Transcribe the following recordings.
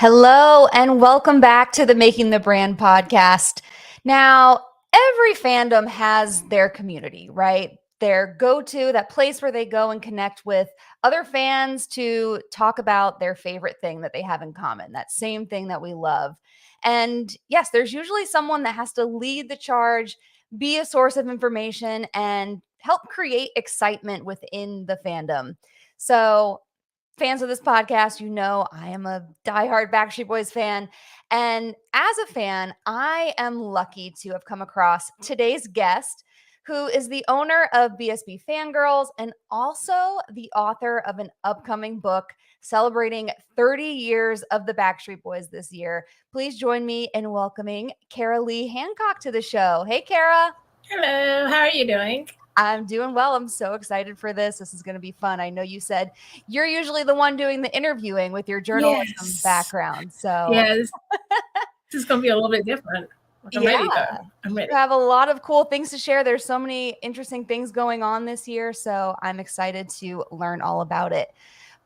Hello, and welcome back to the Making the Brand podcast. Now, every fandom has their community, right? Their go to, that place where they go and connect with other fans to talk about their favorite thing that they have in common, that same thing that we love. And yes, there's usually someone that has to lead the charge, be a source of information, and help create excitement within the fandom. So, fans of this podcast, you know I am a diehard Backstreet Boys fan. And as a fan, I am lucky to have come across today's guest, who is the owner of BSB Fangirls and also the author of an upcoming book celebrating 30 years of the Backstreet Boys this year. Please join me in welcoming Karah-Leigh Hancock to the show. Hey, Karah. Hello, how are you doing? I'm doing well. I'm so excited for this. This is going to be fun. I know you said you're usually the one doing the interviewing with your journalism Yes. background. So, Yes. This is going to be a little bit different. I'm yeah, ready though. I'm you ready. have a lot of cool things to share. There's so many interesting things going on this year. So, I'm excited to learn all about it.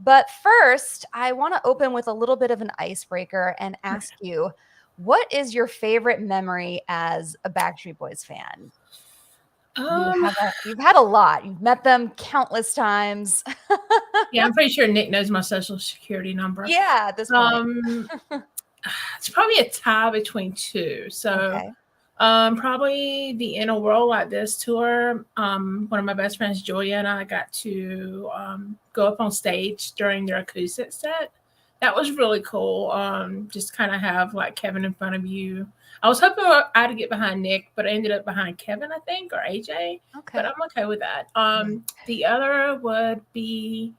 But first, I want to open with a little bit of an icebreaker and ask you, what is your favorite memory as a Backstreet Boys fan? Um, You've had a lot. You've met them countless times. yeah, I'm pretty sure Nick knows my social security number. Yeah, at this point. Um, it's probably a tie between two. So, Okay. probably the In a World Like This tour. One of my best friends, Julia, and I got to go up on stage during their acoustic set. That was really cool. Just kind of have like Kevin in front of you. I was hoping I'd get behind Nick, but I ended up behind Kevin, I think, or AJ. But Okay. I'm okay with that. The other would be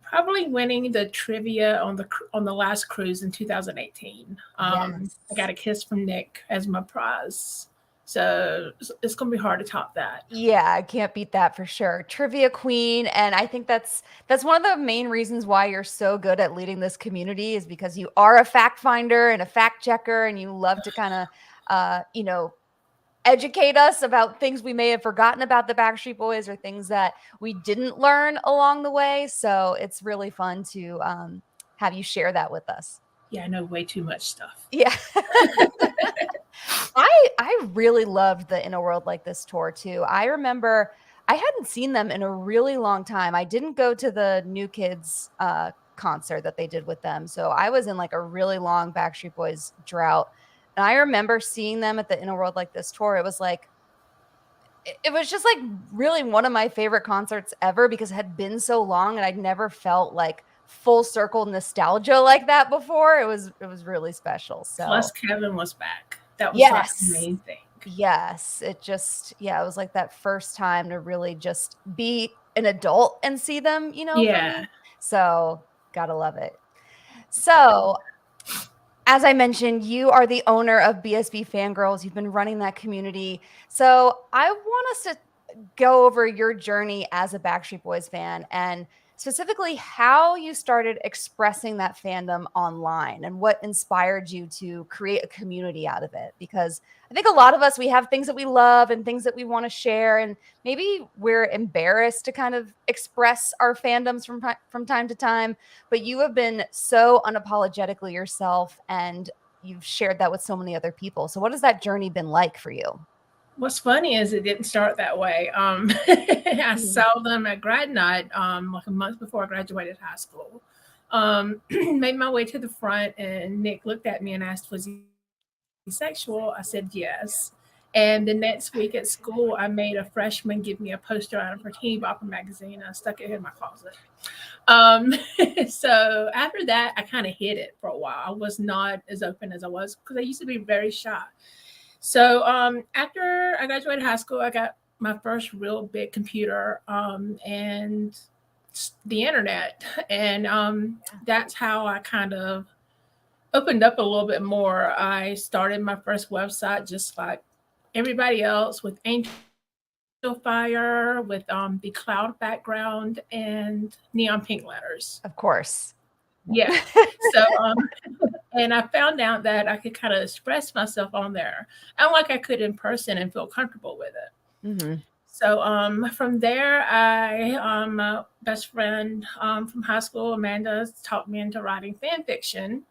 probably winning the trivia on the last cruise in 2018. Yes. I got a kiss from Nick as my prize, so it's gonna be hard to top that. Yeah, I can't beat that for sure. Trivia queen, and I think that's one of the main reasons why you're so good at leading this community is because you are a fact finder and a fact checker, and you love to kind of, educate us about things we may have forgotten about the Backstreet Boys or things that we didn't learn along the way. So it's really fun to have you share that with us. Yeah, I know way too much stuff. Yeah. I really loved the In a World Like This tour too. I remember I hadn't seen them in a really long time. I didn't go to the New Kids concert that they did with them. So I was in like a really long Backstreet Boys drought. And I remember seeing them at the In a World Like This tour. It was like it was just like really one of my favorite concerts ever because it had been so long and I'd never felt like full circle nostalgia like that before. It was really special. Plus, So Kevin was back. That was like the yes. main thing. Yes. It was like that first time to really just be an adult and see them, for Yeah. me. So gotta love it. So as I mentioned, you are the owner of BSB Fangirls. You've been running that community. So I want us to go over your journey as a Backstreet Boys fan and specifically how you started expressing that fandom online and what inspired you to create a community out of it. Because I think a lot of us, we have things that we love and things that we want to share. And maybe we're embarrassed to kind of express our fandoms from time to time. But you have been so unapologetically yourself and you've shared that with so many other people. So what has that journey been like for you? What's funny is it didn't start that way. I Mhm. saw them at grad night, like a month before I graduated high school. Made my way to the front, and Nick looked at me and asked, "Was he sexual?" I said yes. And the next week at school, I made a freshman give me a poster out of her Teeny Bopper magazine. And I stuck it in my closet. Um, so after that, I kind of hid it for a while. I was not as open as I was because I used to be very shy. So after I graduated high school, I got my first real big computer and the internet, and that's how I kind of opened up a little bit more. I started my first website just like everybody else with Angel Fire, with the cloud background and neon pink letters. Of course. Yeah. So and I found out that I could kind of express myself on there, unlike I could in person and feel comfortable with it. Mhm. So from there, my best friend from high school, Amanda, taught me into writing fan fiction.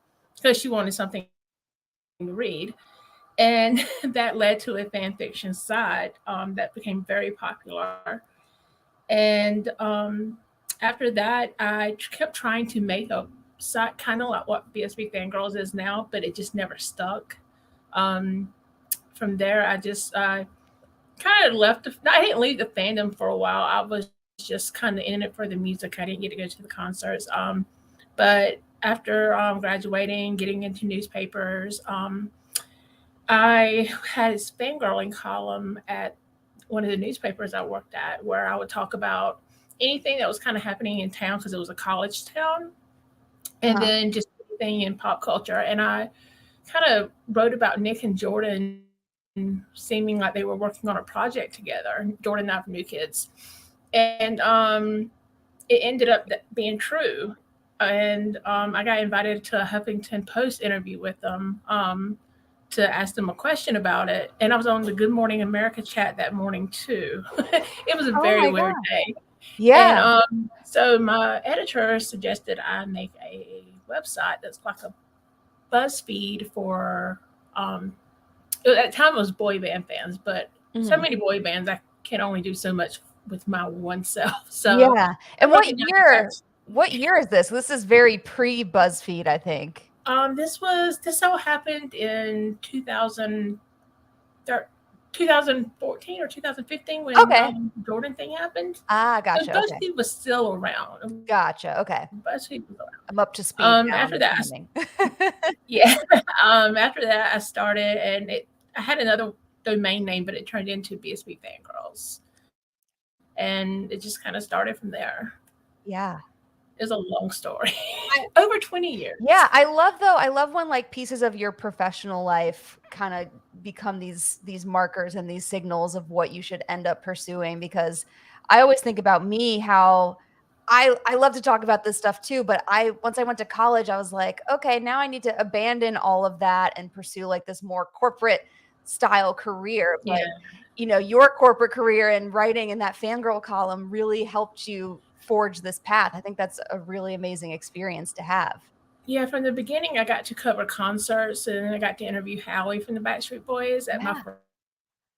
because she wanted something to read. And that led to a fan fiction site that became very popular. And after that, I kept trying to make a site kind of like what BSB Fangirls is now, but it just never stuck. Um, from there, I just kind of left. I didn't leave the fandom for a while. I was just kind of in it for the music. I didn't get to go to the concerts. But after graduating, getting into newspapers, I had this fangirling column at one of the newspapers I worked at where I would talk about anything that was kind of happening in town because it was a college town, and Uh-huh. then just anything in pop culture. And I kind of wrote about Nick and Jordan seeming like they were working on a project together. Jordan and I were new kids. And it ended up being true. And I got invited to a Huffington Post interview with them to ask them a question about it. And I was on the Good Morning America chat that morning too. It was a Oh very my weird God. day. And Yeah. so my editor suggested I make a website that's like a BuzzFeed for at that time it was boy band fans, but so Mhm. many boy bands I can only do so much with my one self. So Yeah. I And broke it down to text. what year is this? This is very pre-BuzzFeed, I think. This all happened in 2014 or 2015 when Okay. Jordan thing happened. So Gotcha. Okay. BuzzFeed was still around. Gotcha. Okay. BuzzFeed was around. I'm up to speed now, After I'm that, assuming. yeah. After that, I started, and I had another domain name, but it turned into BSB Fangirls, and it just kind of started from there. Yeah. It's a long story, I over 20 years. Yeah, I love when like pieces of your professional life kind of become these markers and these signals of what you should end up pursuing because I always think about me how I love to talk about this stuff too, but I once I went to college, I was like, okay, now I need to abandon all of that and pursue like this more corporate style career. Yeah, But your corporate career and writing in that fangirl column really helped you forge this path. I think that's a really amazing experience to have. yeah. From the beginning, I got to cover concerts, and I got to interview Howie from the Backstreet Boys at my Yeah.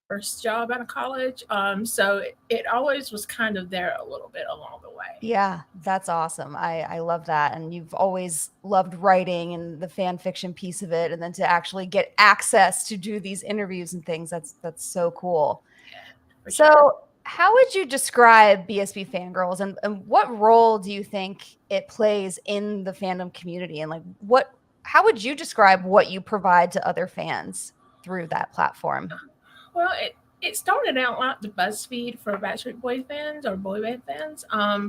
first job out of college. So it always was kind of there a little bit along the way. Yeah, that's awesome. I love that. And you've always loved writing and the fan fiction piece of it. And then to actually get access to do these interviews and things, that's so cool. For sure. So how would you describe BSB Fangirls and what role do you think it plays in the fandom community? And like how would you describe what you provide to other fans through that platform? Well, it started out like the BuzzFeed for Backstreet Boys fans or boy band fans,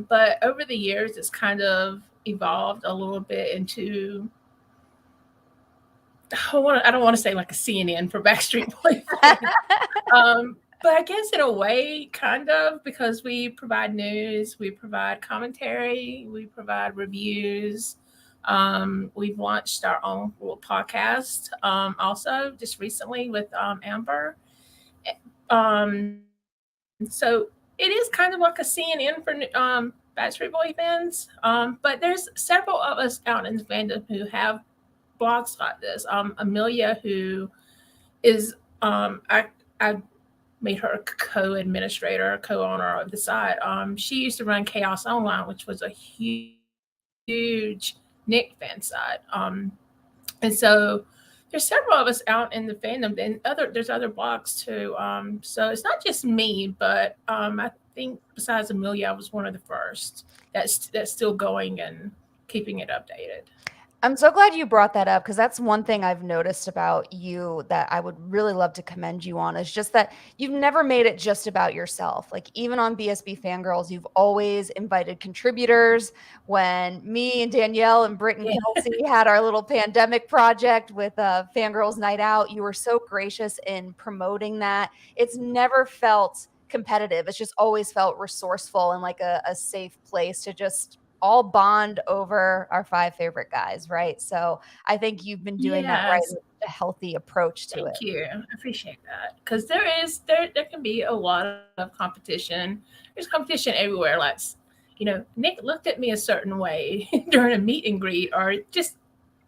but over the years, it's kind of evolved a little bit into I don't want to say like a CNN for Backstreet Boys fans, but I guess in a way, kind of because we provide news, we provide commentary, we provide reviews. We've launched our own little podcast also just recently with Amber. So it is kind of like a CNN for Backstreet Boy fans. But there's several of us out in the fandom who have blogs like this. Amelia, who is I made her a co-administrator, co-owner of the site. She used to run Chaos Online, which was a huge Nick fan site. And so there's several of us out in the fandom, and there's other blogs too. So it's not just me, but I think besides Amelia, I was one of the first that's still going and keeping it updated. I'm so glad you brought that up because that's one thing I've noticed about you that I would really love to commend you on is just that you've never made it just about yourself. Like even on BSB Fangirls, you've always invited contributors. When me and Danielle and Britt and Yeah, Kelsey had our little pandemic project with Fangirls Night Out, you were so gracious in promoting that. It's never felt competitive. It's just always felt resourceful and like a safe place to just all bond over our five favorite guys, right? So I think you've been doing that right yes. with a healthy approach to it. Thank you. I appreciate that because there can be a lot of competition. There's competition everywhere. Nick looked at me a certain way during a meet and greet, or just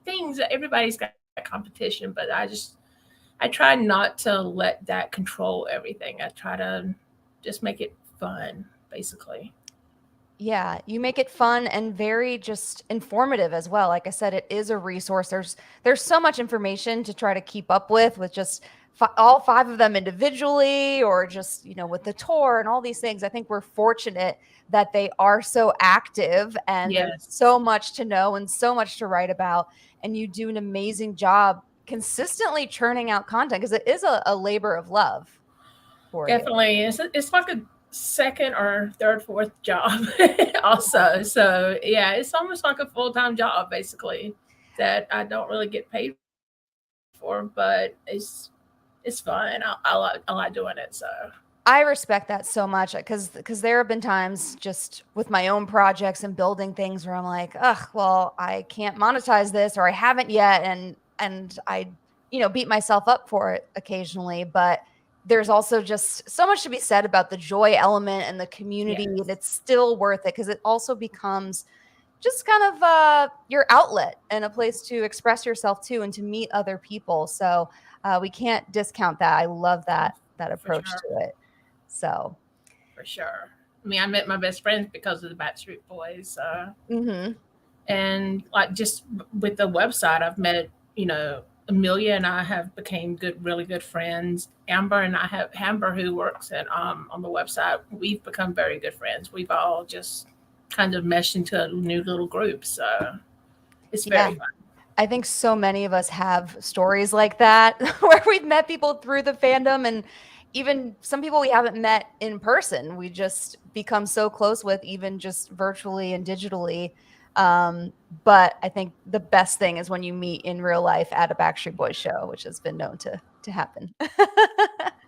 things. Everybody's got competition, but I try not to let that control everything. I try to just make it fun, basically. Yeah, you make it fun and very just informative as well. Like I said, it is a resource. There's so much information to try to keep up with just all five of them individually, or just with the tour and all these things. I think we're fortunate that they are so active, and there's Yes, so much to know and so much to write about. And you do an amazing job consistently churning out content, because it is a labor of love for you. definitely. It's like a second or third, fourth job, also. So yeah, it's almost like a full time job, basically, that I don't really get paid for, but it's fun. I like doing it. So I respect that so much, because there have been times just with my own projects and building things where I'm like, ugh, well, I can't monetize this, or I haven't yet, and I beat myself up for it occasionally. But there's also just so much to be said about the joy element and the community, and yes, it's still worth it, because it also becomes just kind of your outlet and a place to express yourself too, and to meet other people. So we can't discount that. I love that for approach sure, to it. So, for sure. I mean, I met my best friends because of the Backstreet Boys. mhm. And like just with the website, I've met, Amelia and I have became really good friends. Amber, who works at on the website, we've become very good friends. We've all just kind of meshed into a new little group, so it's Yeah. very fun. I think so many of us have stories like that where we've met people through the fandom, and even some people we haven't met in person. We just become so close with, even just virtually and digitally. Um, but I think the best thing is when you meet in real life at a Backstreet Boys show, which has been known to happen.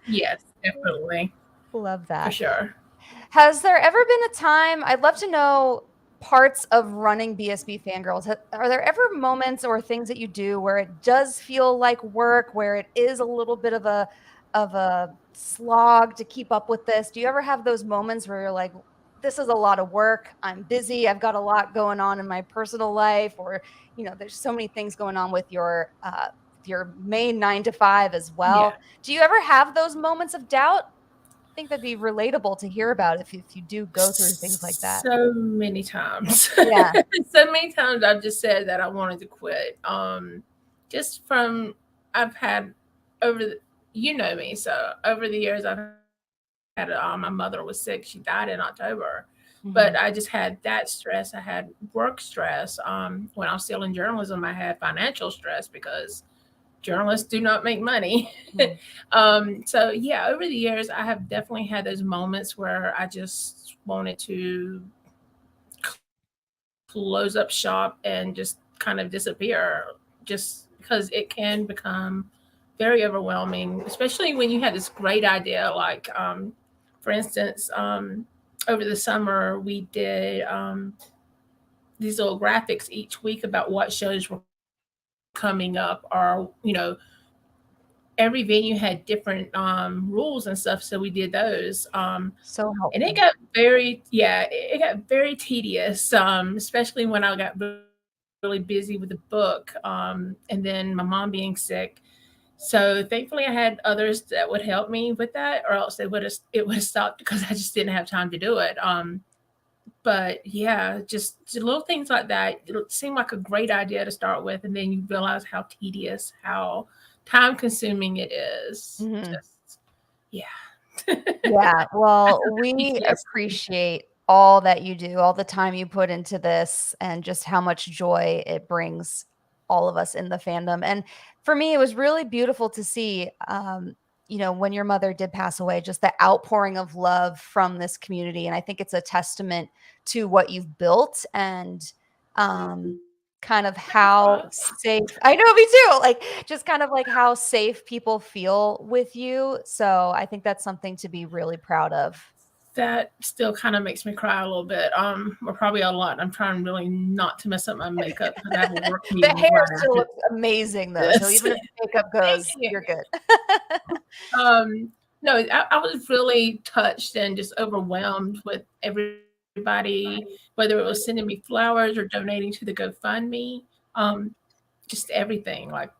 Yes, definitely, Love for that. sure. Has there ever been a time, I'd love to know parts of running BSB Fangirls. Are there ever moments or things that you do where it does feel like work, where it is a little bit of a slog to keep up with this? Do you ever have those moments where you're like, this is a lot of work. I'm busy. I've got a lot going on in my personal life, or there's so many things going on with your main 9 to 5 as Yeah, well. Do you ever have those moments of doubt? Think that'd be relatable to hear about if you do go through things like that. so many times, Yeah. so many times I've just said that I wanted to quit. Just from I've had over the, me, so over the years I've had my mother was sick. She died in October, but Mhm. I just had that stress. I had work stress. When I was still in journalism, I had financial stress because journalists do not make money. Mhm. So yeah, over the years, I have definitely had those moments where I just wanted to close up shop and just kind of disappear, just because it can become very overwhelming, especially when you had this great idea. Like, for instance, over the summer, we did these little graphics each week about what shows were coming up, or, every venue had different rules and stuff. So we did those. So And it helpful. got very, yeah, it got very tedious, especially when I got really busy with the book, and then my mom being sick. So thankfully, I had others that would help me with that, or else it would have stopped because I just didn't have time to do it. But yeah, just little things like that. It seemed like a great idea to start with, and then you realize how tedious, how time consuming it is. Mhm. Just yeah, Yeah, that's well, some we PTSD. appreciate all that you do, all the time you put into this, and just how much joy it brings all of us in the fandom. And for me, it was really beautiful to see, when your mother did pass away, just the outpouring of love from this community. And I think it's a testament to what you've built, and kind of how safe, I know, me too, like, just kind of like how safe people feel with you. So I think that's something to be really proud of. That still kind of makes me cry a little bit. Or probably a lot. I'm trying really not to mess up my makeup because I have a work The meeting hair right still after looks amazing though. So this. even if the makeup Thank goes, you. you're good. No, I was really touched and just overwhelmed with everybody, whether it was sending me flowers or donating to the GoFundMe. Um, just everything. Like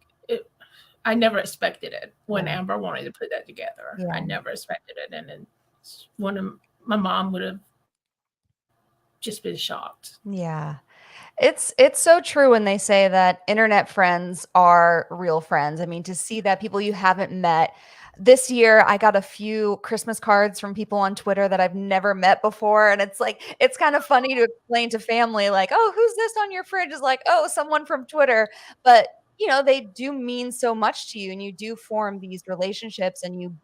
I never expected it when Yeah. Amber wanted to put that together. I Yeah. never expected it, and then one of my mom would have just been shocked. Yeah. It's so true when they say that internet friends are real friends. I mean, to see that people you haven't met. This year, I got a few Christmas cards from people on Twitter that I've never met before, and it's like it's kind of funny to explain to family, like, "Oh, who's this on your fridge?" Is like, "Oh, someone from Twitter." But, they do mean so much to you, and you do form these relationships, and you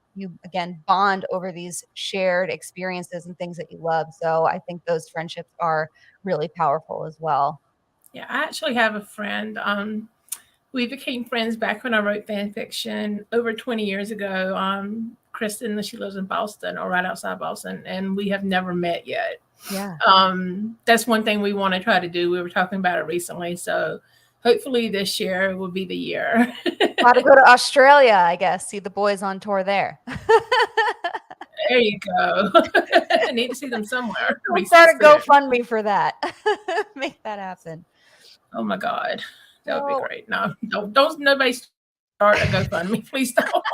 again bond over these shared experiences and things that you love. So I think those friendships are really powerful as well. Yeah, I actually have a friend. We became friends back when I wrote fan fiction over 20 years ago. Kristen, she lives in Boston or right outside Boston, and we have never met yet. Yeah. That's one thing we want to try to do. We were talking about it recently, so hopefully this year will be the year. Gotta go to Australia, I guess, see the boys on tour there. There you go. I need to see them somewhere. We'll start a Soon. GoFundMe for that. Make that happen. Oh my God, that would be So great. No, don't nobody start a GoFundMe, please don't.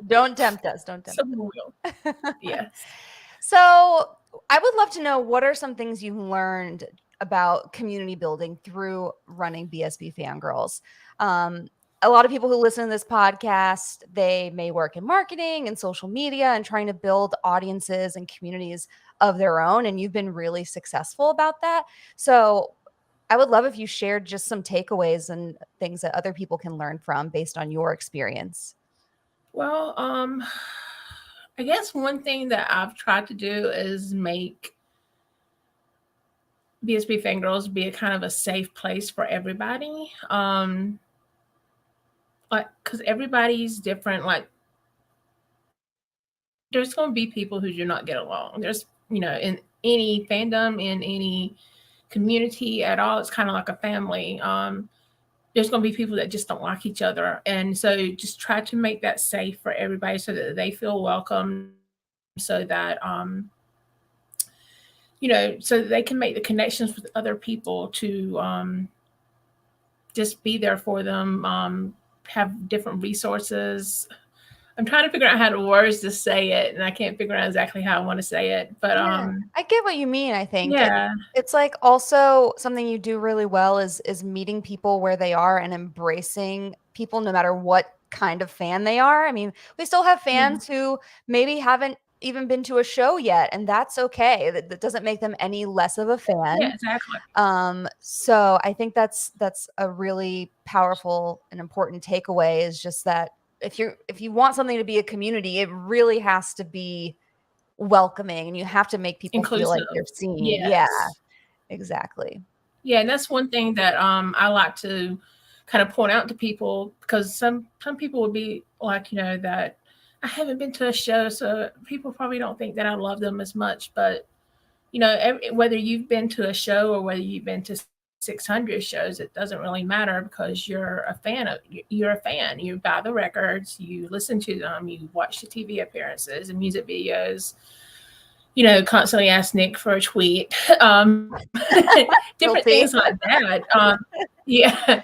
don't tempt us. Don't tempt Someone will. us. Yes. So I would love to know, what are some things you learned about community building through running BSB Fangirls? A lot of people who listen to this podcast, they may work in marketing and social media and trying to build audiences and communities of their own. And you've been really successful about that. So I would love if you shared just some takeaways and things that other people can learn from based on your experience. Well, I guess one thing that I've tried to do is make BSB Fangirls be a kind of a safe place for everybody. Like, because everybody's different. Like, there's going to be people who do not get along. There's, in any fandom, in any community at all, it's kind of like a family. There's going to be people that just don't like each other. And so just try to make that safe for everybody so that they feel welcome, so that, so that they can make the connections with other people to just be there for them, have different resources. I'm trying to figure out how to words to say it, and I can't figure out exactly how I want to say it. But Yeah, I get what you mean. I think yeah, it's like also something you do really well is meeting people where they are and embracing people no matter what kind of fan they are. I mean, we still have yeah, fans who maybe haven't even been to a show yet, and that's okay. That doesn't make them any less of a yeah, fan. exactly. So I think that's a really powerful and important takeaway, is just that if you want something to be a community, it really has to be welcoming, and you have to make people feel like Inclusive. they're seen. Yeah, Yes. exactly. Yeah, and that's one thing that I like to kind of point out to people, because some people would be like, that I haven't been to a show, so people probably don't think that I love them as much. But whether you've been to a show or whether you've been to 600 shows, it doesn't really matter, because you're a fan. You buy the records, you listen to them, you watch the TV appearances and music videos, constantly ask Nick for a tweet, different Guilty. things like that. Yeah.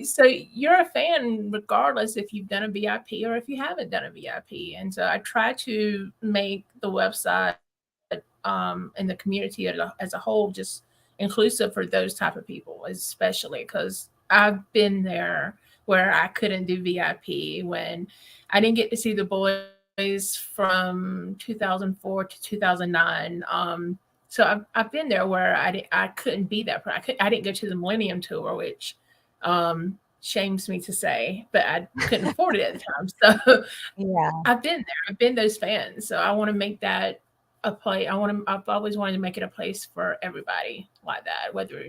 So you're a fan regardless if you've done a VIP or if you haven't done a VIP. And so I try to make the website and the community as a whole just inclusive for those type of people, especially because I've been there where I couldn't do VIP, when I didn't get to see the boys from 2004 to 2009. So I've been there where I couldn't be that. I didn't go to the Millennium Tour, which shames me to say, but I couldn't afford it at the time. So Yeah. I've been there. I've been those fans. So I want to make that a place. I've always wanted to make it a place for everybody like that, whether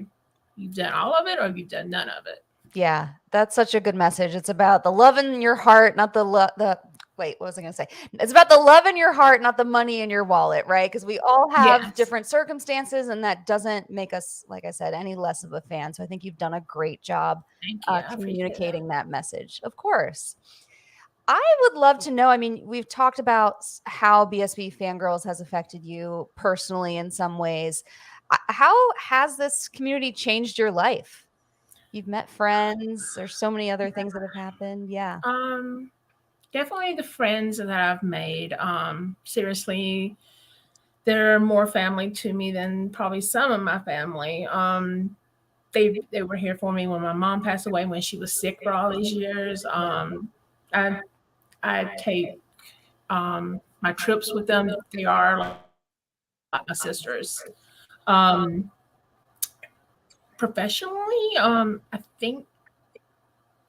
you've done all of it or you've done none of it. Yeah, that's such a good message. It's about the love in your heart, not the wait, what was I going to say? It's about the love in your heart, not the money in your wallet, right? Because we all have Yes. different circumstances, and that doesn't make us, like I said, any less of a fan. So I think you've done a great job Thank you. I appreciate that. communicating that message. Of course. I would love to know. I mean, we've talked about how BSB Fangirls has affected you personally in some ways. How has this community changed your life? You've met friends. There's so many other things that have happened. Yeah. Um, Definitely the friends that I've made. Seriously, they're more family to me than probably some of my family. They were here for me when my mom passed away when she was sick for all these years. I I take my trips with them. They are like my sisters. Um, Professionally,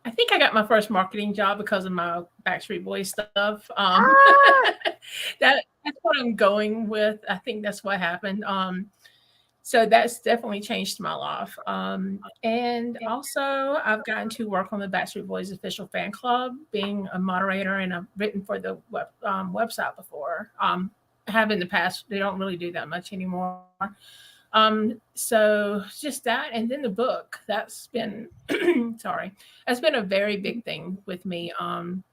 I think I got my first marketing job because of my Backstreet Boys stuff. Ah, That's what I'm going with. I think that's what happened. So that's definitely changed my life. And also, I've gotten to work on the Backstreet Boys official fan club, being a moderator, and I've written for the website before. I have in the past. They don't really do that much anymore. So just that, and then the book. That's been sorry, that's been a very big thing with me.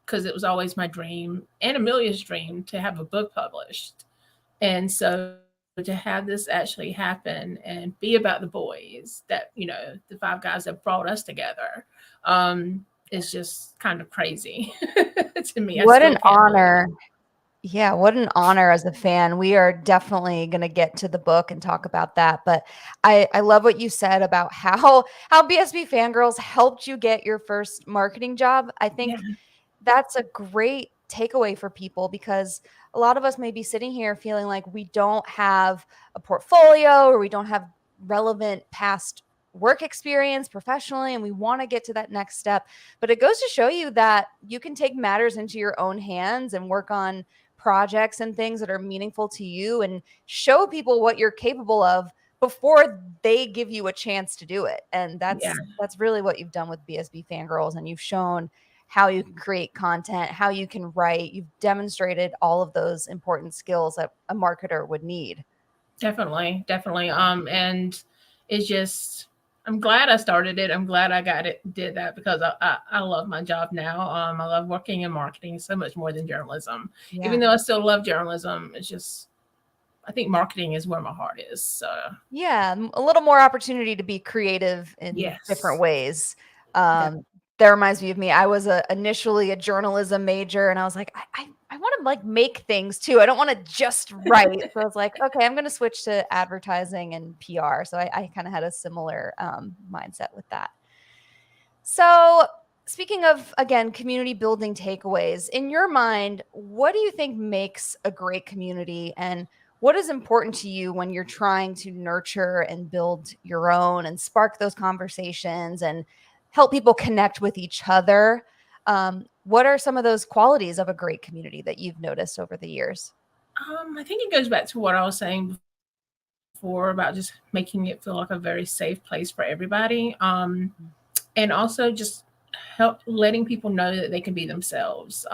Because it was always my dream and Amelia's dream to have a book published, and so to have this actually happen and be about the boys that the five guys that brought us together, is just kind of crazy to me. I what still an can't believe it. honor. Yeah, what an honor as a fan. We are definitely going to get to the book and talk about that. But I love what you said about how BSB Fangirls helped you get your first marketing job. I Yeah, think that's a great takeaway for people because a lot of us may be sitting here feeling like we don't have a portfolio or we don't have relevant past work experience professionally and we want to get to that next step. But it goes to show you that you can take matters into your own hands and work on projects and things that are meaningful to you and show people what you're capable of before they give you a chance to do it. And yeah, that's really what you've done with BSB Fangirls, and you've shown how you can create content, how you can write. You've demonstrated all of those important skills that a marketer would need. definitely, definitely. And it's just, I'm glad I started it. I'm glad I did that because I love my job now. I love working in marketing so much more than journalism. Yeah. Even though I still love journalism, it's just, I think marketing is where my heart is. So Yeah, a little more opportunity to be creative in different yes, ways. def- That reminds me of me. I was initially a journalism major, and I was like, I want to like make things too. I don't want to just write. So I was like, okay, I'm going to switch to advertising and PR. So I kind of had a similar mindset with that. So, speaking of, again, community building takeaways, in your mind, what do you think makes a great community? And what is important to you when you're trying to nurture and build your own and spark those conversations and help people connect with each other? What are some of those qualities of a great community that you've noticed over the years? I think it goes back to what I was saying before about just making it feel like a very safe place for everybody. And also just help letting people know that they can be themselves.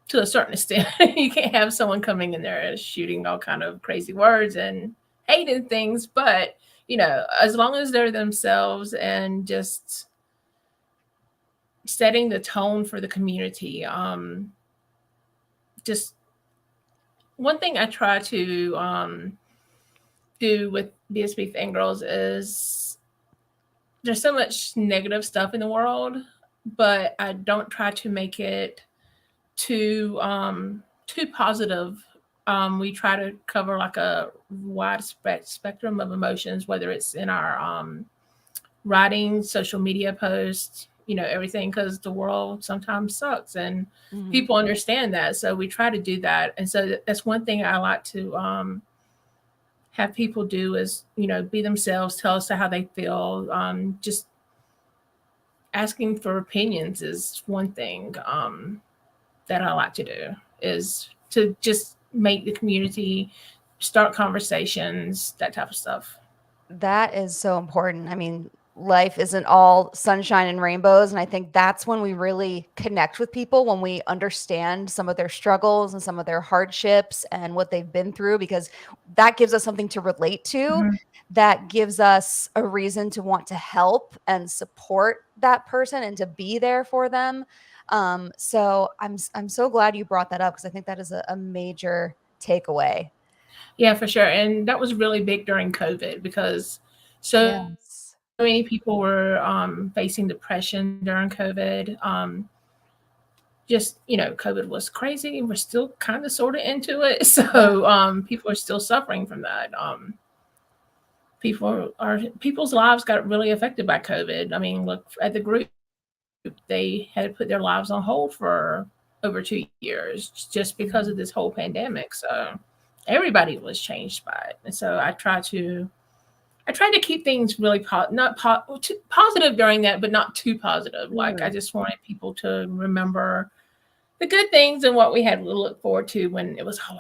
To a certain extent, you can't have someone coming in there shooting all kind of crazy words and hating things, but as long as they're themselves and just setting the tone for the community. Just one thing I try to do with BSB Fangirls is there's so much negative stuff in the world, but I don't try to make it too positive. We try to cover like a wide spectrum of emotions, whether it's in our writing, social media posts, everything, because the world sometimes sucks and Mhm. people understand that. So we try to do that. And so that's one thing I like to have people do is, be themselves, tell us how they feel. Just asking for opinions is one thing that I like to do, is to just make the community start conversations, that type of stuff. That is so important. I mean, life isn't all sunshine and rainbows. And I think that's when we really connect with people, when we understand some of their struggles and some of their hardships and what they've been through, because that gives us something to relate to. Mhm. That gives us a reason to want to help and support that person and to be there for them. So I'm so glad you brought that up because I think that is a major takeaway. Yeah, for sure. And that was really big during COVID because so Yes. many people were facing depression during COVID. Just COVID was crazy, and we're still kind of sort of into it. So people are still suffering from that. People's lives got really affected by COVID. I mean, look at the group; they had to put their lives on hold for over 2 years just because of this whole pandemic. So everybody was changed by it, and so I tried to keep things really too positive during that, but not too positive. Like I just wanted people to remember the good things and what we had to look forward to when it was all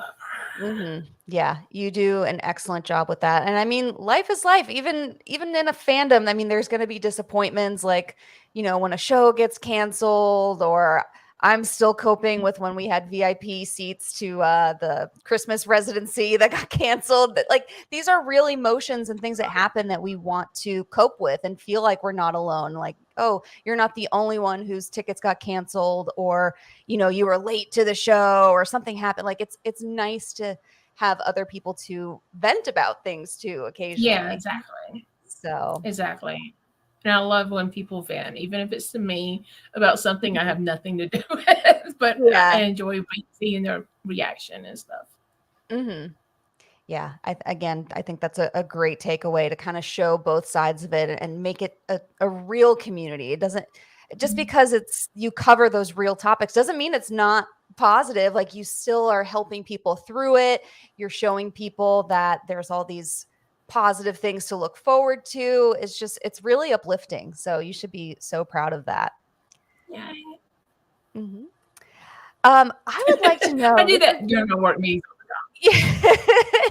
over. Yeah, you do an excellent job with that. And I mean, life is life. Even in a fandom, I mean, there's going to be disappointments like, when a show gets canceled, or I'm still coping with when we had VIP seats to the Christmas residency that got canceled. Like, these are real emotions and things that happen that we want to cope with and feel like we're not alone. Like, oh, you're not the only one whose tickets got canceled, or you were late to the show, or something happened. Like, it's nice to have other people to vent about things too Yeah, occasionally. exactly. So Exactly. And I love when people vent, even if it's to me about something I Mhm. have nothing to do with, but I Yeah. enjoy seeing their reaction and stuff. Hmm. Yeah. I think that's a great takeaway to kind of show both sides of it and make it a real community. It doesn't just Mhm. because you cover those real topics doesn't mean it's not positive. Like, you still are helping people through it. You're showing people that there's all these positive things to look forward to. It's really uplifting. So you should be so proud of that. Yeah. Mhm. I would like to I know, do this is that during my work meetings.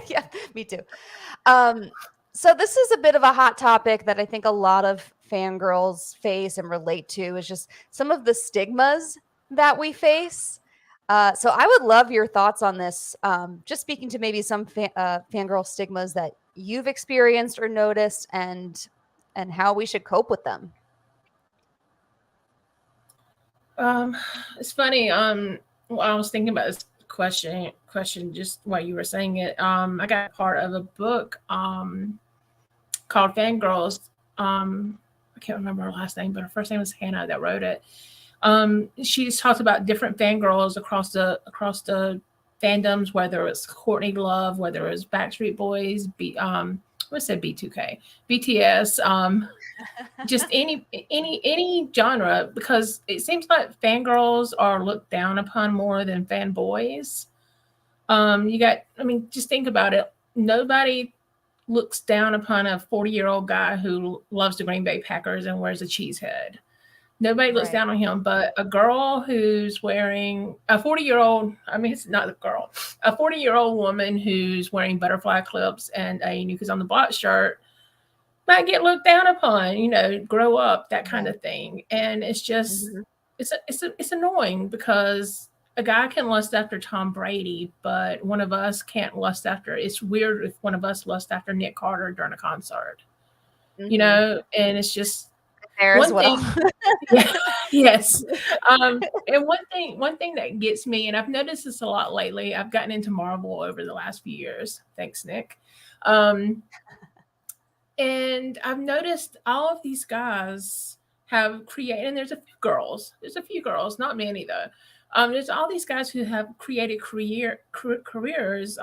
yeah, me too. Um, so this is a bit of a hot topic that I think a lot of fangirls face and relate to, is just some of the stigmas that we face. So I would love your thoughts on this. Just speaking to maybe some fangirl stigmas that you've experienced or noticed, and how we should cope with them. Um, it's funny. Well, I was thinking about this question just while you were saying it. I got part of a book called Fangirls. I can't remember her last name, but her first name was Hannah that wrote it. She's talked about different fangirls across the fandoms, whether it's Courtney Love, whether it's Backstreet Boys, what's that, B2K, BTS, just any genre, because it seems like fangirls are looked down upon more than fanboys. I mean, just think about it. Nobody looks down upon a 40-year-old guy who loves the Green Bay Packers and wears a cheese head. Nobody looks Right. down on him, but a girl who's wearing a 40-year-old, I mean, it's not a girl, a 40-year-old woman who's wearing butterfly clips and a New Kids on the Block shirt might get looked down upon, grow up, that kind Yeah. of thing. And it's just, Mhm. it's annoying because a guy can lust after Tom Brady, but one of us can't lust after. It's weird if one of us lust after Nick Carter during a concert, Mhm. and it's just There as one well. thing. Yeah, yes. And one thing that gets me, and I've noticed this a lot lately. I've gotten into Marvel over the last few years. Thanks, Nick. Um, and I've noticed all of these guys have created, and there's a few girls, not many though. There's all these guys who have created careers,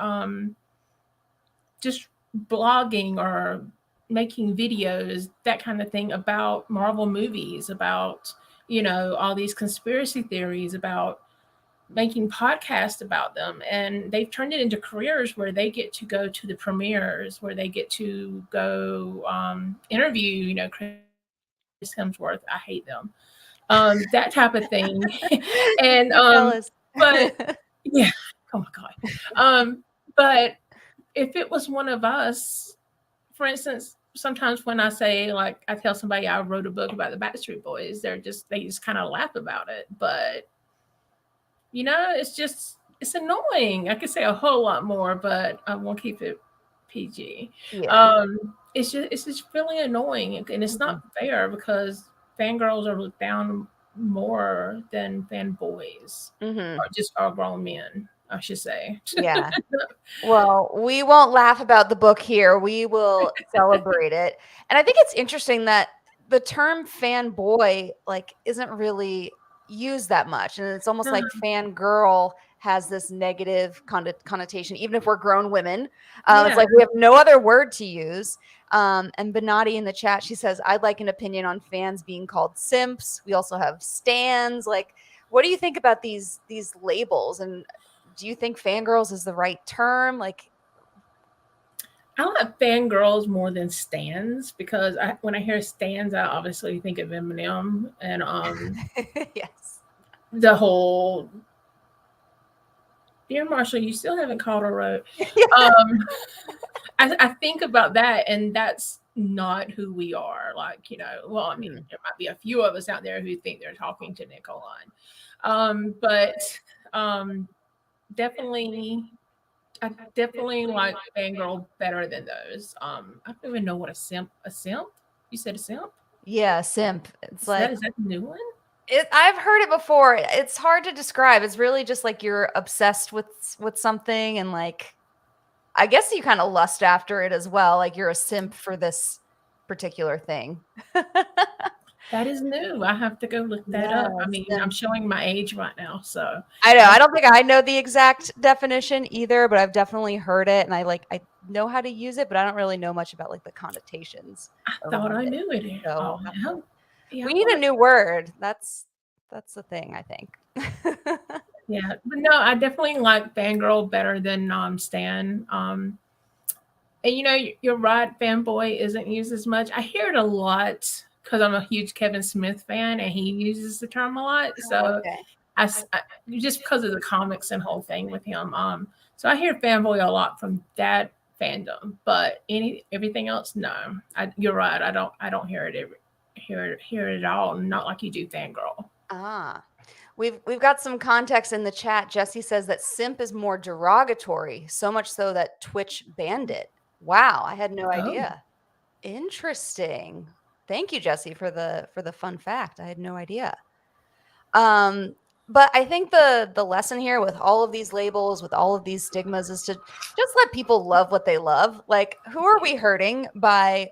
just blogging or making videos, that kind of thing, about Marvel movies, about all these conspiracy theories, about making podcasts about them, and they've turned it into careers where they get to go to the premieres, where they get to go interview Chris Hemsworth. I hate them. That type of thing. And You're jealous. but yeah, oh my god. But if it was one of us, for instance, sometimes when I say, like, I tell somebody I wrote a book about the Backstreet Boys, they just kind of laugh about it. But it's annoying. I could say a whole lot more, but I won't keep it PG. Yeah. It's just really annoying, and it's not Mhm. fair because fangirls are looked down more than fanboys, Mhm. or just are grown men. I should say. Yeah. Well, we won't laugh about the book here. We will celebrate it. And I think it's interesting that the term fanboy like isn't really used that much. And it's almost like fangirl has this negative connotation, even if we're grown women. It's Yeah. like we have no other word to use. And Benatti in the chat, she says, I'd like an opinion on fans being called simps. We also have stans. Like, what do you think about these labels? And do you think fangirls is the right term? Like, I like fangirls more than stans because when I hear stans, I obviously think of Eminem and yes. the whole Dear Marshall, you still haven't called a road. I think about that, and that's not who we are. Like, well, I mean, there might be a few of us out there who think they're talking to Nicolon. But definitely, I definitely like fangirl better than those. I don't even know what a simp. You said a simp? Yeah, simp. It's Is that the new one? I've heard it before. It's hard to describe. It's really just like you're obsessed with something, and like I guess you kind of lust after it as well. Like you're a simp for this particular thing. That is new. I have to go look that up. I mean, simp. I'm showing my age right now, so I know. I don't think I know the exact definition either, but I've definitely heard it, and I know how to use it, but I don't really know much about like the connotations. I thought I knew it. So Yeah, we need a new word. That's the thing, I think. Yeah, but no, I definitely like fangirl better than stan. And you're right, fanboy isn't used as much. I hear it a lot because I'm a huge Kevin Smith fan, and he uses the term a lot. So I just because of the comics and whole thing with him. So I hear fanboy a lot from that fandom, but everything else, no. You're right. I don't hear it at all. Not like you do fangirl. We've got some context in the chat. Jesse says that simp is more derogatory, so much so that Twitch banned it. Wow, I had no idea. Interesting. Thank you, Jesse, for the fun fact. I had no idea. But I think the lesson here with all of these labels, with all of these stigmas, is to just let people love what they love. Like, who are we hurting by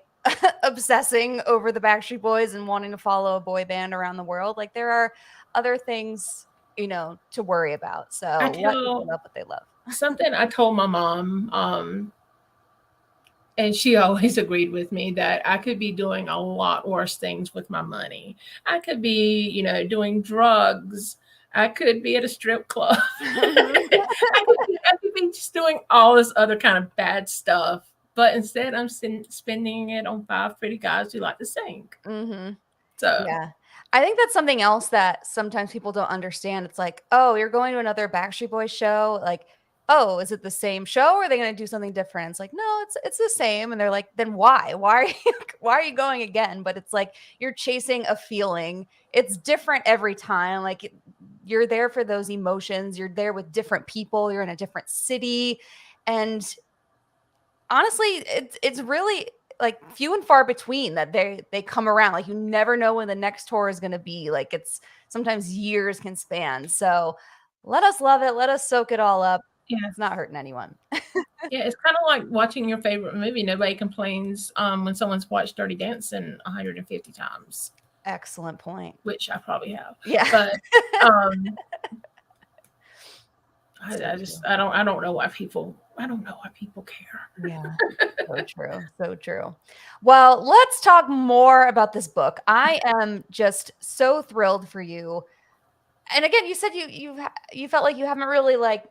obsessing over the Backstreet Boys and wanting to follow a boy band around the world? Like, there are other things, to worry about. So let people love what they love. Something I told my mom, and she always agreed with me that I could be doing a lot worse things with my money. I could be, doing drugs. I could be at a strip club. I could be just doing all this other kind of bad stuff. But instead, I'm spending it on 5 pretty guys who like to sing. So yeah. I think that's something else that sometimes people don't understand. It's like, oh, you're going to another Backstreet Boys show. Like, oh, is it the same show or are they going to do something different? It's like, no, it's the same. And they're like, then why? Why are you going again? But it's like you're chasing a feeling. It's different every time. Like you're there for those emotions. You're there with different people. You're in a different city. And honestly, it's really like few and far between that they come around. Like you never know when the next tour is going to be. Like it's sometimes years can span. So let us love it. Let us soak it all up. Yeah, it's not hurting anyone. Yeah, it's kind of like watching your favorite movie. Nobody complains when someone's watched Dirty Dancing 150 times. Excellent point. Which I probably have. Yeah. But I don't know why people care. Yeah. So true. So true. Well, let's talk more about this book. I am just so thrilled for you. And again, you said you felt like you haven't really like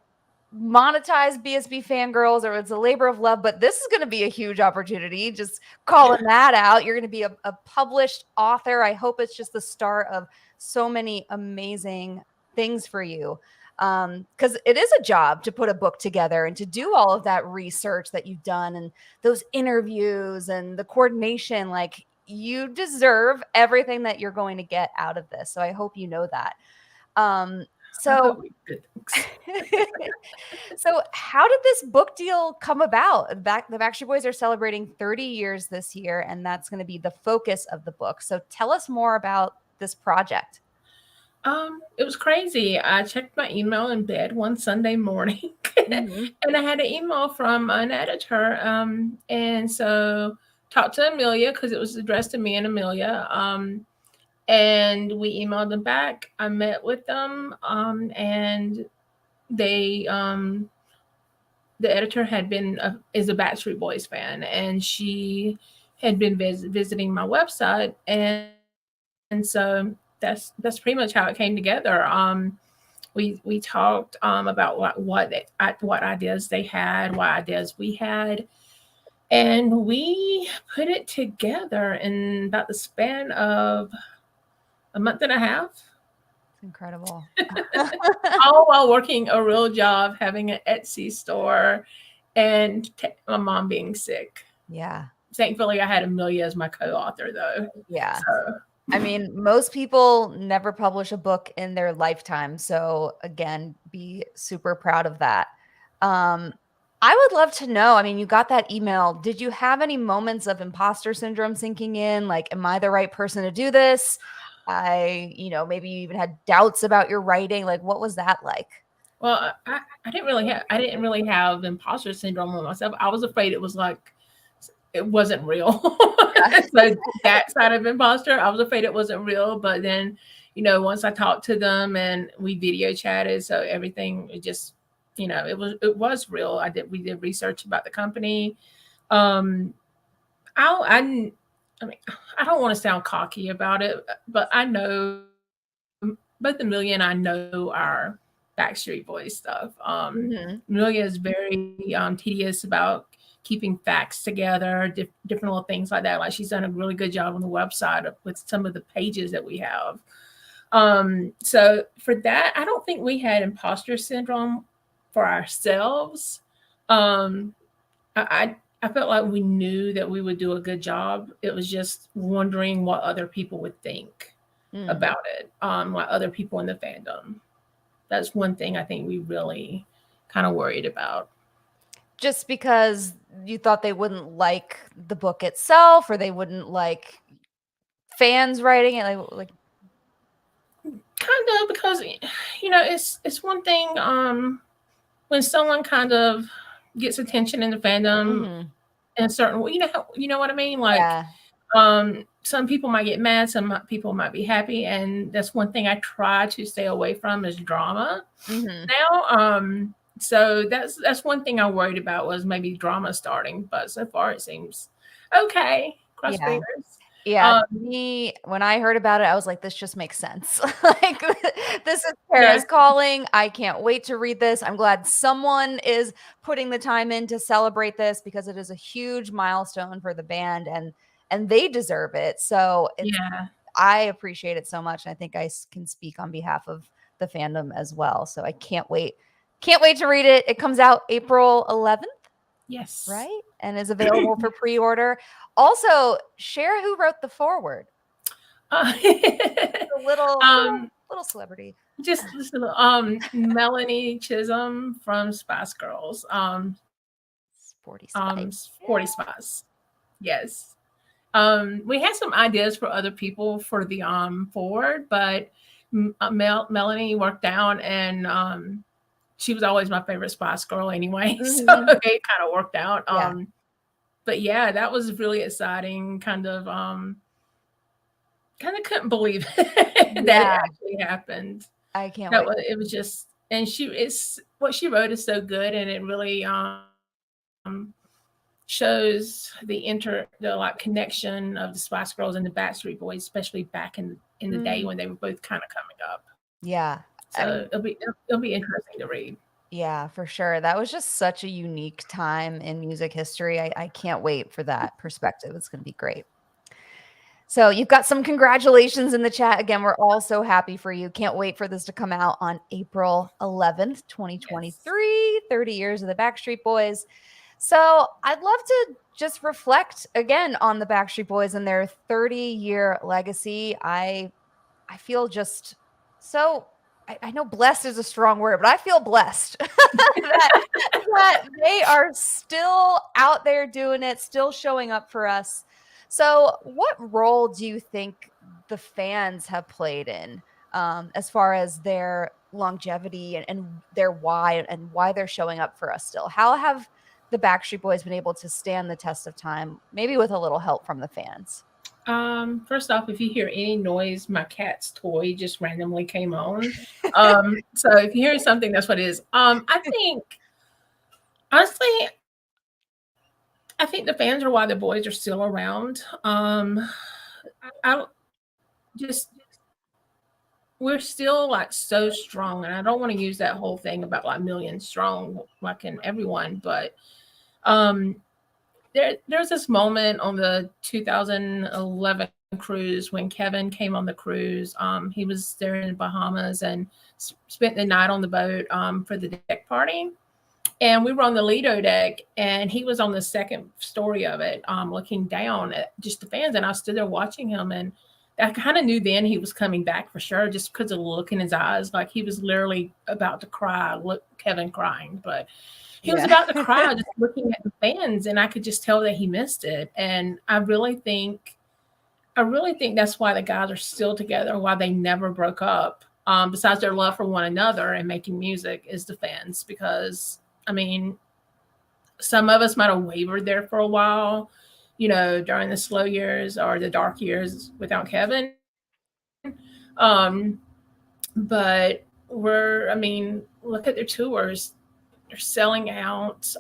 monetized BSB Fangirls, or it's a labor of love, but this is going to be a huge opportunity. Just calling that out. You're going to be a published author. I hope it's just the start of so many amazing things for you. Because it is a job to put a book together and to do all of that research that you've done and those interviews and the coordination. Like you deserve everything that you're going to get out of this. So I hope you know that. So how did this book deal come about? The Backstreet Boys are celebrating 30 years this year, and that's going to be the focus of the book. So tell us more about this project. It was crazy. I checked my email in bed one Sunday morning, Mhm. and I had an email from an editor. And so talked to Amelia because it was addressed to me and Amelia. And we emailed them back. I met with them, and they the editor had been is a Backstreet Boys fan, and she had been visiting my website, and so that's pretty much how it came together. We talked about what ideas they had, what ideas we had, and we put it together in about the span of a month and a half, Incredible. all while working a real job, having an Etsy store, and my mom being sick. Yeah. Thankfully, I had Amelia as my co-author, though. Yeah. So I mean, most people never publish a book in their lifetime. So again, be super proud of that. Um, I would love to know. I mean, you got that email. Did you have any moments of imposter syndrome sinking in? Like, am I the right person to do this? Maybe you even had doubts about your writing. Like, what was that like? well, I didn't really have imposter syndrome on myself. I was afraid it was like it wasn't real. So that side of imposter, I was afraid it wasn't real. But then, once I talked to them and we video chatted, so everything it just, it was real. We did research about the company. Um, I mean, I don't want to sound cocky about it, but I know both Amelia and I know our Backstreet Boys stuff. Mhm. Amelia is very tedious about keeping facts together, different little things like that. Like she's done a really good job on the website with some of the pages that we have. So for that, I don't think we had imposter syndrome for ourselves. Um, I felt like we knew that we would do a good job. It was just wondering what other people would think Mm. about it, like other people in the fandom. That's one thing I think we really kind of worried about. Just because you thought they wouldn't like the book itself, or they wouldn't like fans writing it, like Kind of because it's one thing when someone kind of gets attention in the fandom Mhm. in a certain way, you know what I mean? Like Yeah. some people might get mad, some people might be happy, and that's one thing I try to stay away from is drama Mhm. now. So that's one thing I worried about was maybe drama starting, but so far it seems okay. Cross Yeah. fingers. Yeah, to Um, me, when I heard about it, I was like, "This just makes sense." Like, this is yeah, Karah's calling. I can't wait to read this. I'm glad someone is putting the time in to celebrate this because it is a huge milestone for the band and they deserve it. So, yeah, I appreciate it so much, and I think I can speak on behalf of the fandom as well. So, I can't wait. Can't wait to read it. It comes out April 11th. yes. Right? And is available for pre-order. Also, share who wrote the foreword. Uh, A little little um, little celebrity. just listen to Melanie Chisholm from Spice Girls. Sporty Spice. 40 Yeah. Spice. Yes. We had some ideas for other people for the forward, but Melanie worked out, and she was always my favorite Spice Girl anyway, so Mhm. it kind of worked out. Yeah. But yeah, that was really exciting. Kind of couldn't believe that it Yeah. actually happened. I can't That wait. was it was just, and it's what she wrote is so good, and it really shows the like connection of the Spice Girls and the Backstreet Boys, especially back in the day Mm, when they were both kind of coming up. yeah. I So mean, it'll be interesting to read. yeah, for sure. That was just such a unique time in music history. I can't wait for that perspective. It's going to be great. So you've got some congratulations in the chat. Again, we're all so happy for you. Can't wait for this to come out on April 11th, Yes. 2023, 30 years of the Backstreet Boys. So I'd love to just reflect again on the Backstreet Boys and their 30-year legacy. I feel just so I know blessed is a strong word, but I feel blessed that they are still out there doing it, still showing up for us. So, what role do you think the fans have played in as far as their longevity and their why and why they're showing up for us still. How have the Backstreet Boys been able to stand the test of time, maybe with a little help from the fans? First off, if you hear any noise, my cat's toy just randomly came on. So if you hear something, that's what it is. I think honestly, I think the fans are why the boys are still around. I don't just we're still like so strong, and I don't want to use that whole thing about like millions strong, like in everyone, but um there's this moment on the 2011 cruise when Kevin came on the cruise. He was there in the Bahamas and spent the night on the boat for the deck party. And we were on the Lido deck, and he was on the second story of it, looking down at just the fans. And I stood there watching him, and I kind of knew then he was coming back for sure, just because of the look in his eyes, like he was literally about to cry. Look, Kevin crying, but he was about to cry just looking at the fans, and I could just tell that he missed it. And I really think that's why the guys are still together, why they never broke up. Besides their love for one another and making music, is the fans. Because I mean, some of us might have wavered there for a while, during the slow years or the dark years without Kevin. Um, but I mean, look at their tours. They're selling out.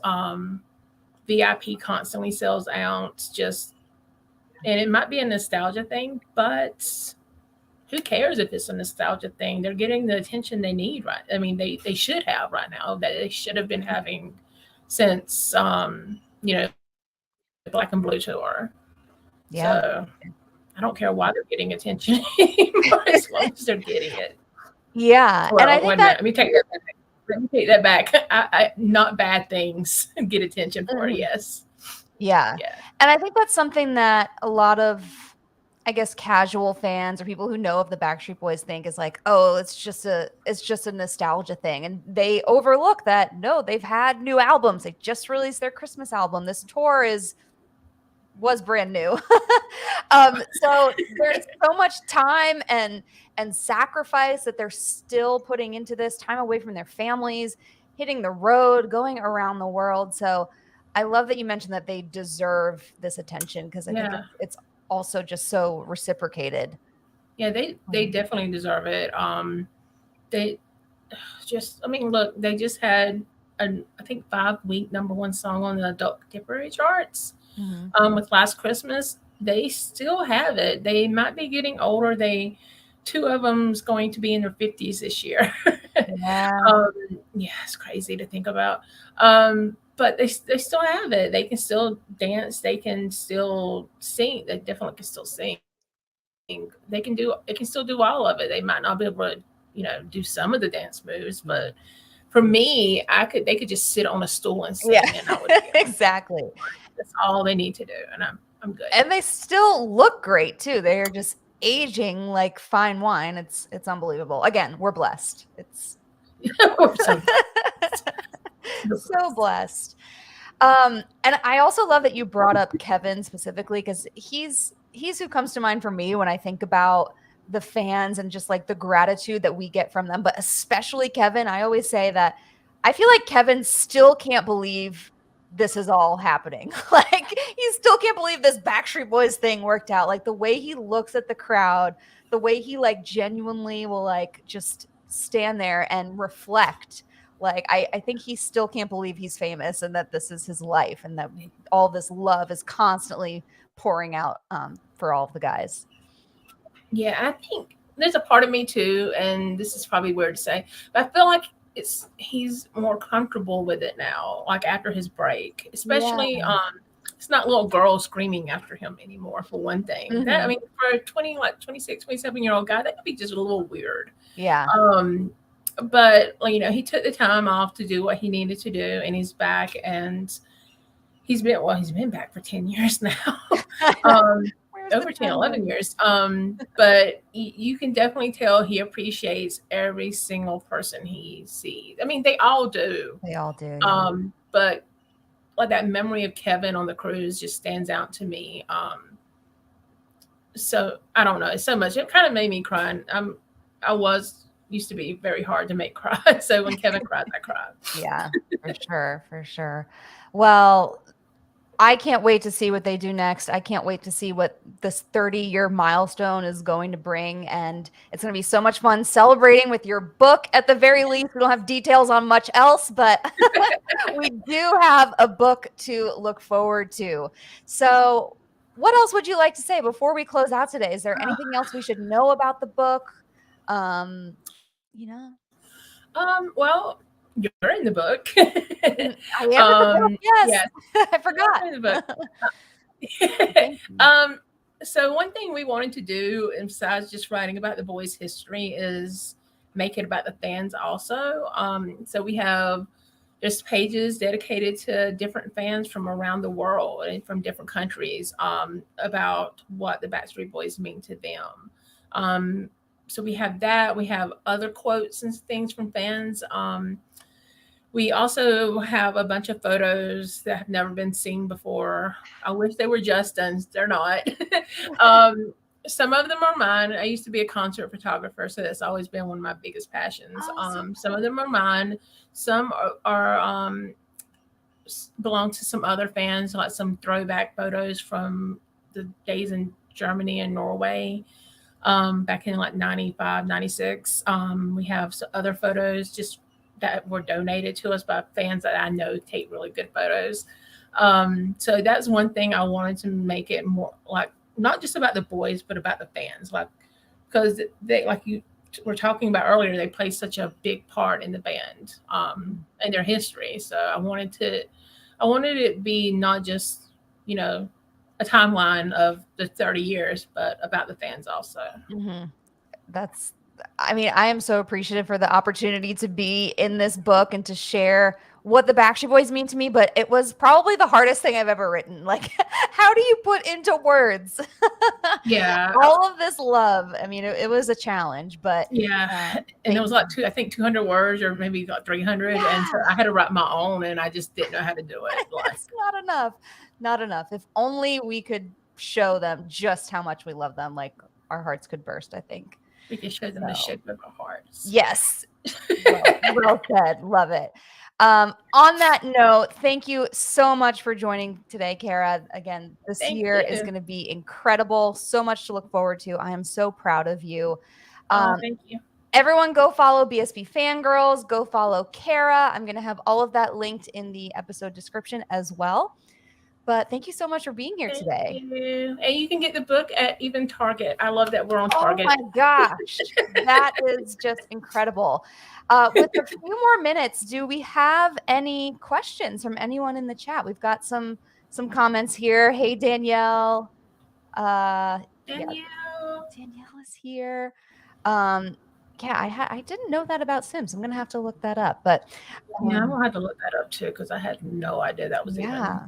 VIP constantly sells out. And it might be a nostalgia thing, but who cares if it's a nostalgia thing? They're getting the attention they need, right? I mean, they should have right now, that they should have been having since Black and Blue tour. Yeah. So I don't care why they're getting attention anymore, as long as they're getting it. Yeah. Well, And I think that let me take that back. Not bad things get attention for. Yes. yeah. Yeah. And I think that's something that a lot of, I guess, casual fans or people who know of the Backstreet Boys think is like, oh, it's just a nostalgia thing. And they overlook that no, they've had new albums. They just released their Christmas album. This tour was brand new. So there's so much time and sacrifice that they're still putting into this, time away from their families, hitting the road, going around the world. So I love that you mentioned that they deserve this attention, because I think Yeah. it's also just so reciprocated. Yeah, they definitely deserve it. They just, I mean, look, they just had I think 5-week #1 song on the adult contemporary charts. With Last Christmas. They still have it. They might be getting older. Two of them's going to be in their 50s this year. Yeah. Yeah, it's crazy to think about. But they still have it. They can still dance. They can still sing. They definitely can still sing. They can still do all of it. They might not be able to, do some of the dance moves, but for me, they could just sit on a stool and sing, Yeah. and I would Exactly. That's all they need to do, and I'm good. And they still look great too. They're just aging like fine wine. It's unbelievable. Again, we're blessed. It's So so blessed. And I also love that you brought up Kevin specifically, because he's who comes to mind for me when I think about the fans and just like the gratitude that we get from them. But especially Kevin, I always say that I feel like Kevin still can't believe this is all happening. Like he still can't believe this Backstreet Boys thing worked out. Like the way he looks at the crowd, the way he like genuinely will like just stand there and reflect. Like I think he still can't believe he's famous and that this is his life and that all this love is constantly pouring out for all of the guys. yeah, I think there's a part of me too, and this is probably weird to say, but I feel like he's more comfortable with it now, like after his break, especially it's not little girls screaming after him anymore, for one thing. That, I mean, for a 26, 27-year-old guy, that could be just a little weird. Yeah. But he took the time off to do what he needed to do, and he's back, and he's been back for 10 years now. Over 10, 11 years. But you can definitely tell he appreciates every single person he sees. I mean, they all do. They all do. Yeah. But like that memory of Kevin on the cruise just stands out to me. So I don't know. It's so much. It kind of made me cry. used to be very hard to make cry. So when Kevin cries, I cry. Yeah, for sure, for sure. Well, I can't wait to see what they do next. I can't wait to see what this 30-year milestone is going to bring. And it's going to be so much fun celebrating with your book at the very least. We don't have details on much else, but we do have a book to look forward to. So, what else would you like to say before we close out today? Is there anything else we should know about the book? Um, you know, Well, you're in the book. I am in the book. Yes, Yes, I you're in the book. forgot. Thank you. So one thing we wanted to do, besides just writing about the boys' history, is make it about the fans also. So we have just pages dedicated to different fans from around the world and from different countries, about what the Backstreet Boys mean to them. So we have that. We have other quotes and things from fans. We also have a bunch of photos that have never been seen before. I wish they were Justin's. They're not. um, some of them are mine. I used to be a concert photographer, so that's always been one of my biggest passions. Oh, so Some of cool. them are mine. Some are belong to some other fans, like some throwback photos from the days in Germany and Norway, back in like 95, 96. We have some other photos just that were donated to us by fans that I know take really good photos. So that's one thing I wanted to make it more like not just about the boys, but about the fans, like because they, like you were talking about earlier, they play such a big part in the band, and their history. So I wanted it to be not just, you know, a timeline of the 30 years, but about the fans also. Mhm. That's I mean, I am so appreciative for the opportunity to be in this book and to share what the Backstreet Boys mean to me, but it was probably the hardest thing I've ever written. Like, how do you put into words Yeah, all of this love? I mean, it was a challenge, but yeah, and it thank was you. like I think 200 words or maybe like 300, and so Yeah, I had to write my own, and I just didn't know how to do it. Like it's not enough. Not enough. If only we could show them just how much we love them, like our hearts could burst, I think. we can show them the So, shape of our hearts. yes. Well said. Love it. On that note, thank you so much for joining today, Karah. Again, this Thank year is you. going to be incredible. So much to look forward to. I am so proud of you. Oh, Um, thank you. everyone, go follow BSB Fangirls. Go follow Karah. I'm going to have all of that linked in the episode description as well. But thank you so much for being here Thank today. you. And you can get the book at even Target. I love that we're on Oh Target. my gosh, that is just incredible. With a few more minutes, do we have any questions from anyone in the chat? We've got some comments here. Hey Danielle. Yeah, Danielle. Danielle is here. Um, yeah, I didn't know that about Sims. I'm gonna have to look that up. But Yeah, I'm gonna have to look that up too because I had no idea that was even. yeah.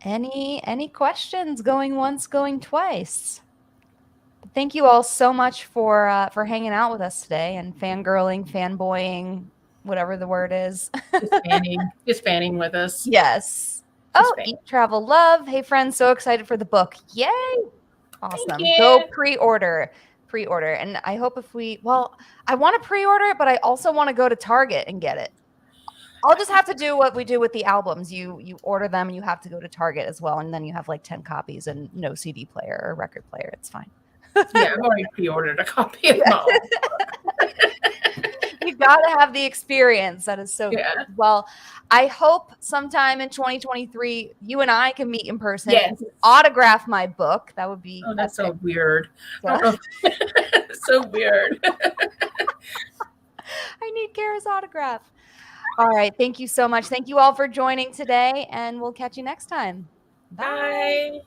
Any questions going once, going twice? Thank you all so much for hanging out with us today and fangirling, fanboying, whatever the word is. Just fanning with us. Yes. Just Oh, fanning. Eat, Travel, Love. Hey, friends, so excited for the book. Yay. Thank Awesome. Go you. pre-order. Pre-order. And I hope I want to pre-order it, but I also want to go to Target and get it. I'll just have to do what we do with the albums. You order them and you have to go to Target as well. And then you have like 10 copies and no CD player or record player. It's fine. Yeah, I've already pre-ordered a copy of my own. You gotta have the experience. That is so Yeah. good. Well, I hope sometime in 2023 you and I can meet in person and Yes. can autograph my book. That would be Oh, that's so epic. weird. So, I don't know. So weird. I need Kara's autograph. All right. Thank you so much. Thank you all for joining today, and we'll catch you next time. Bye. Bye.